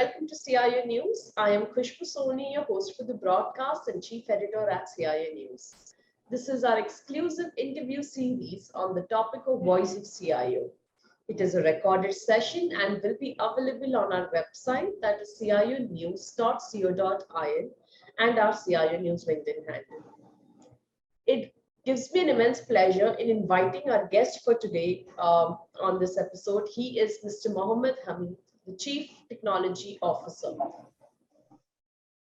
welcome to CIO News. I am Khushbu Soni, your host for the broadcast and chief editor at CIO News. This is our exclusive interview series on the topic of Voice of CIO. It is a recorded session and will be available on our website, that is cionews.co.in, and our CIO News LinkedIn handle. It gives me an immense pleasure in inviting our guest for today on this episode. He is Mr. Mohamed Hamed, the Chief Technology Officer.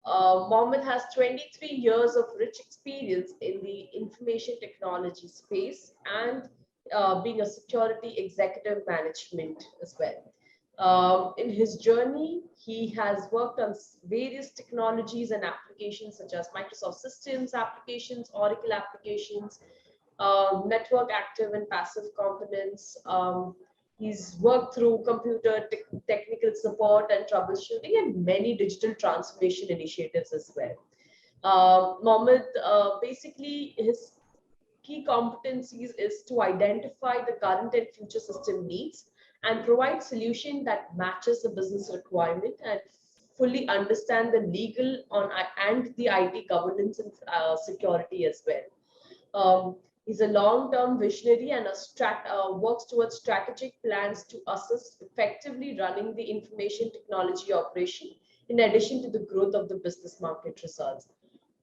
Mohamed has 23 years of rich experience in the information technology space and being a security executive management as well. In his journey, he has worked on various technologies and applications such as Microsoft Systems applications, Oracle applications, network active and passive components. He's worked through computer technical support and troubleshooting and many digital transformation initiatives as well. Mohamed, basically his key competencies is to identify the current and future system needs and provide solution that matches the business requirement and fully understand the legal and the IT governance and security as well. He's a long-term visionary and works towards strategic plans to assist effectively running the information technology operation in addition to the growth of the business market results.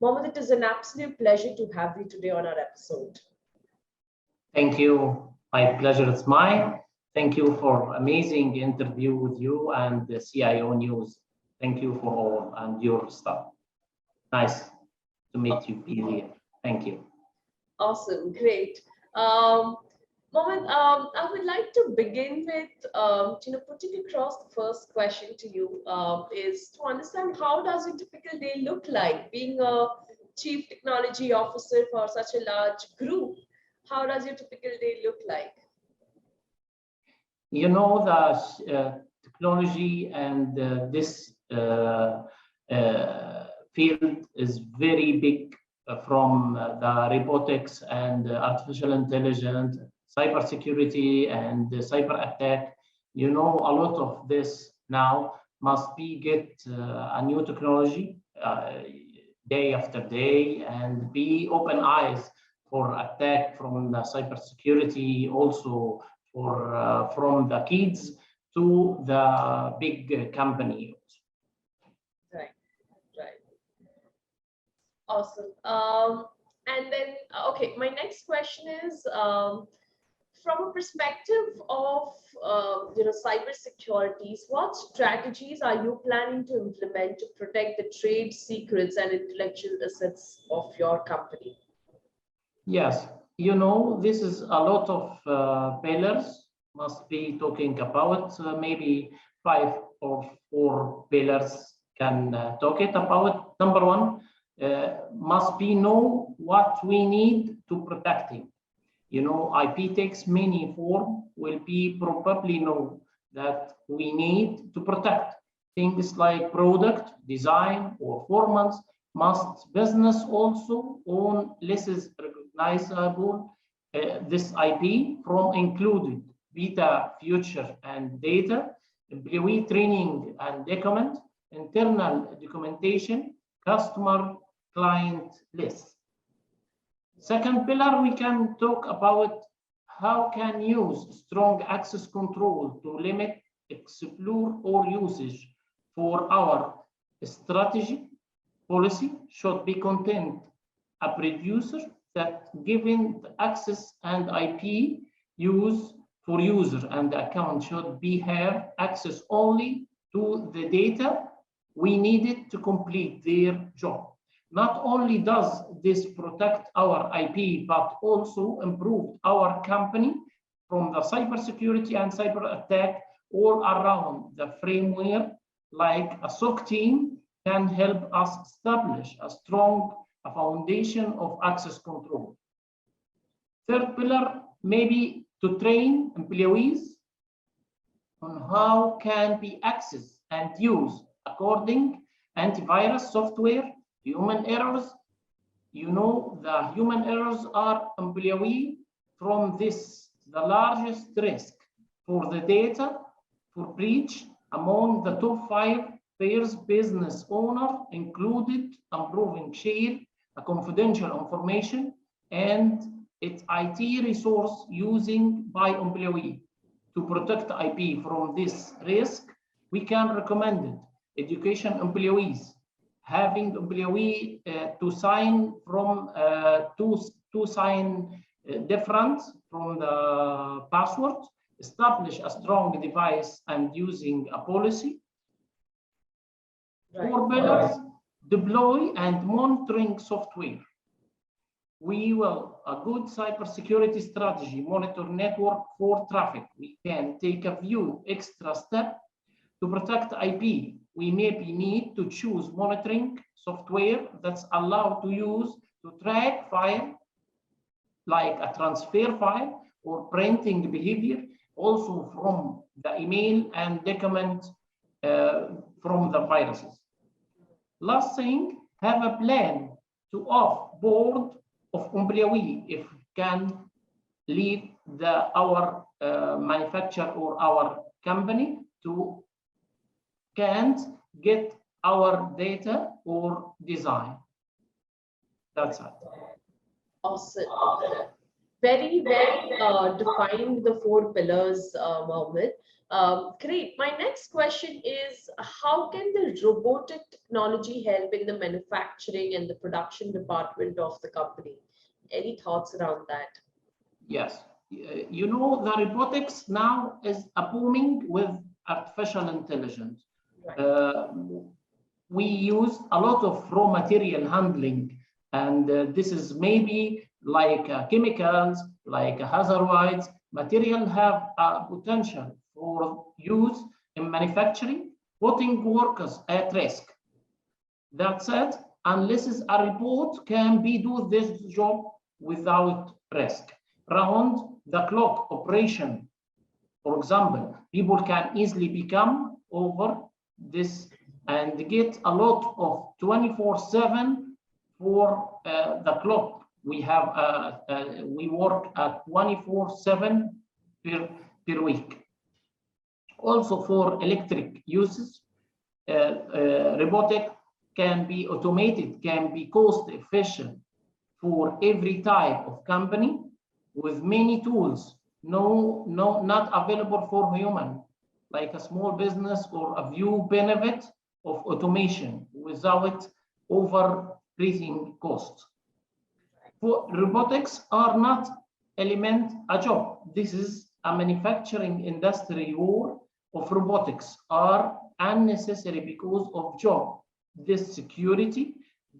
Mohamed, it is an absolute pleasure to have you today on our episode. Thank you. My pleasure is mine. Thank you for amazing interview with you and the CIO News. Thank you for all and your staff. Nice to meet you, be here. Thank you. Awesome, great. Mohamed, I would like to begin with putting across the first question to you is to understand how does a typical day look like being a chief technology officer for such a large group? How does your typical day look like? You know, the technology and this field is very big, from the robotics and artificial intelligence, cybersecurity and cyber attack. You know, a lot of this now must be get a new technology day after day and be open eyes for attack from the cybersecurity, also for from the kids to the big company. Right. Awesome. And then, okay, my next question is, from a perspective of cyber securities, what strategies are you planning to implement to protect the trade secrets and intellectual assets of your company? Yes, you know, this is a lot of pillars must be talking about. Maybe 5 or 4 pillars can talk it about. Number 1, must be know what we need to protecting. You know, IP takes many form, will be probably know that we need to protect things like product, design, or performance. Must business also own less recognizable this IP from included beta, future, and data, employee training and document, internal documentation, customer client list. Second pillar, we can talk about how can use strong access control to limit, explore, or usage for our strategy. Policy should be content a producer that given the access and IP use for user and the account should be have access only to the data we needed to complete their job. Not only does this protect our IP, but also improve our company from the cybersecurity and cyber attack all around the framework, like a SOC team can help us establish a strong foundation of access control. Third pillar, maybe to train employees on how can be accessed and used according antivirus software, human errors. You know, the human errors are employee from this, the largest risk for the data for breach among the top 5 taxpayers, business owner included, improving share, confidential information, and its IT resource using by employee to protect IP from this risk. We can recommend it. Education employees, having employee to sign from to sign different from the password, establish a strong device and using a policy. Right. 4 pillars, deploy and monitoring software. We will, a good cybersecurity strategy, monitor network for traffic. We can take a few extra steps to protect IP. We maybe need to choose monitoring software that's allowed to use to track file, like a transfer file or printing behavior, also from the email and document from the viruses. Last thing, have a plan to off-board of employee if can leave our manufacturer or our company to can't get our data or design. That's it. Awesome. Very defined the 4 pillars, Mohammed. Great. My next question is, how can the robotic technology help in the manufacturing and the production department of the company? Any thoughts around that? Yes. You know, the robotics now is booming with artificial intelligence. Right. We use a lot of raw material handling, and this is maybe like chemicals, like hazardous material have a potential for use in manufacturing, putting workers at risk. That said, unless a robot can be do this job without risk. Round the clock operation, for example, people can easily become over this and get a lot of 24/7 for the clock. We have we work at 24/7 per week. Also for electric uses, robotic can be automated, can be cost efficient for every type of company with many tools. No, not available for human, like a small business or a few benefit of automation without overcreasing costs. For robotics are not element a job. This is a manufacturing industry war of robotics are unnecessary because of job. This security,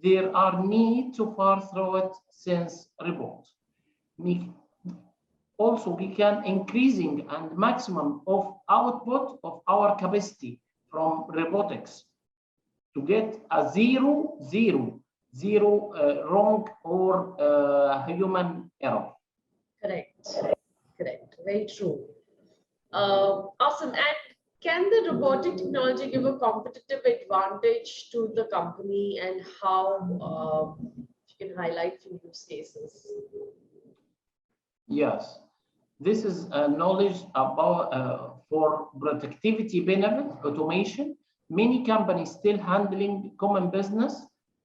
there are need to far through it since robot. Also, we can increasing and maximum of output of our capacity from robotics to get a zero wrong or human error. Correct. Very true. Awesome. And can the robotic technology give a competitive advantage to the company, and how you can highlight few use cases? Yes, this is knowledge about for productivity benefit automation. Many companies still handling common business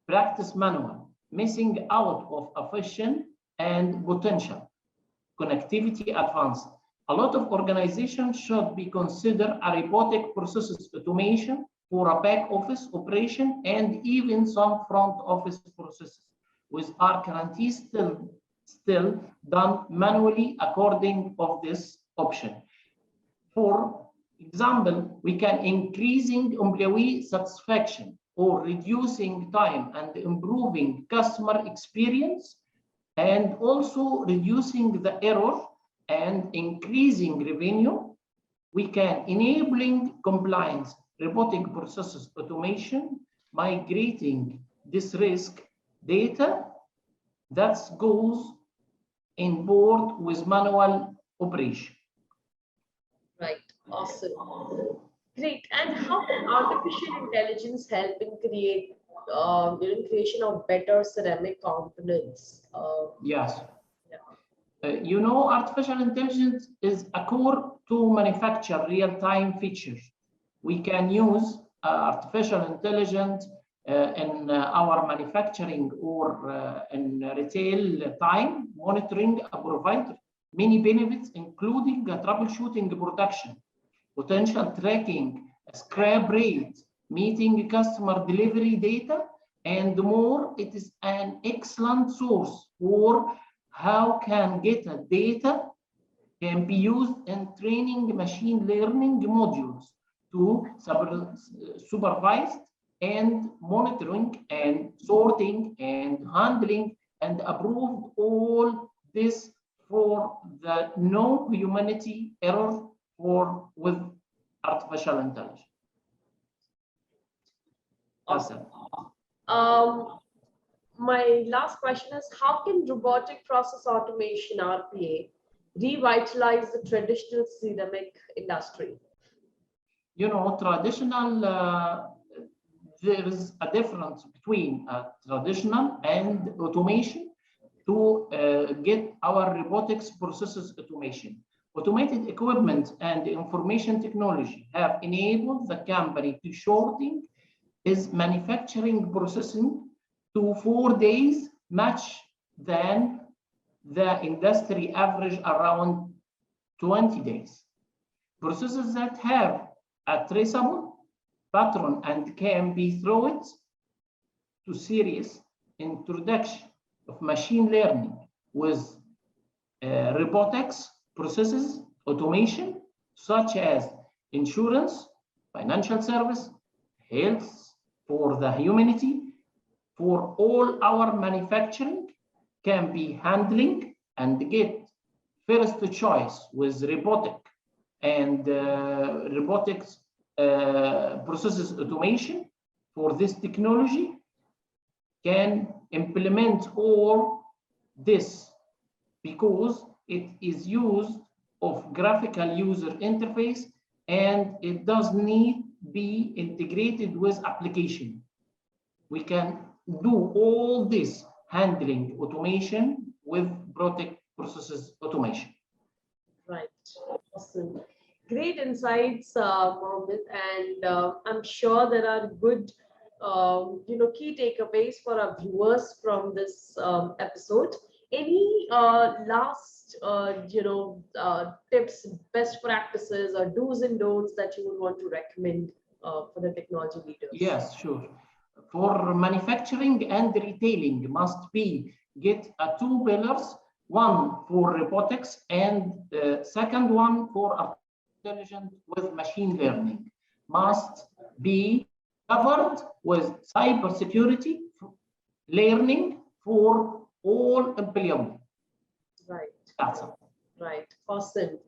practice manual, missing out of efficient and potential connectivity advanced. A lot of organizations should be considered a robotic processes automation for a back office operation and even some front office processes, which are currently still done manually according of this option. For example, we can increasing employee satisfaction or reducing time and improving customer experience, and also reducing the error and increasing revenue. We can enabling compliance, robotic processes automation, migrating this risk data that goes in board with manual operation. Right. Awesome. Great. And how can artificial intelligence help in creation of better ceramic components? Yes. Yeah. You know, artificial intelligence is a core to manufacture real-time features. We can use artificial intelligence in our manufacturing or in retail time monitoring provide many benefits, including troubleshooting production, potential tracking, scrap rate, meeting customer delivery data, and more. It is an excellent source for how can get data can be used in training machine learning modules to supervise and monitoring and sorting and handling and approve all this for the no humanity error for with artificial intelligence. Awesome. My last question is, how can robotic process automation, RPA, revitalize the traditional ceramic industry? You know, traditional, there is a difference between traditional and automation to get our robotics processes automation. Automated equipment and information technology have enabled the company to shorten its manufacturing processing to 4 days, much than the industry average around 20 days. Processes that have a traceable pattern and can be thrown to serious introduction of machine learning with robotics processes automation, such as insurance, financial service, health for the humanity, for all our manufacturing can be handling and get first choice with robotic and robotics processes automation for this technology can implement all this because it is used of graphical user interface and it does need be integrated with application. We can do all this handling automation with robotic processes automation. Right. Awesome. Great insights, Mohammed, and I'm sure there are good, key takeaways for our viewers from this episode. Any last, tips, best practices, or do's and don'ts that you would want to recommend for the technology leaders? Yes, sure. For manufacturing and retailing must be get two pillars, one for robotics and second one for intelligence with machine learning must be covered with cybersecurity learning for all employees. Right. That's it. Right. Awesome.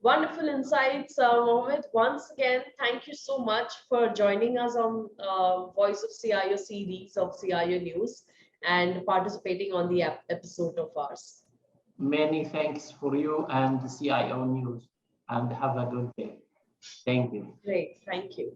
Wonderful insights, Mohammed. Once again, thank you so much for joining us on Voice of CIO series of CIO News and participating on the episode of ours. Many thanks for you and the CIO News, and have a good day. Thank you. Great. Thank you.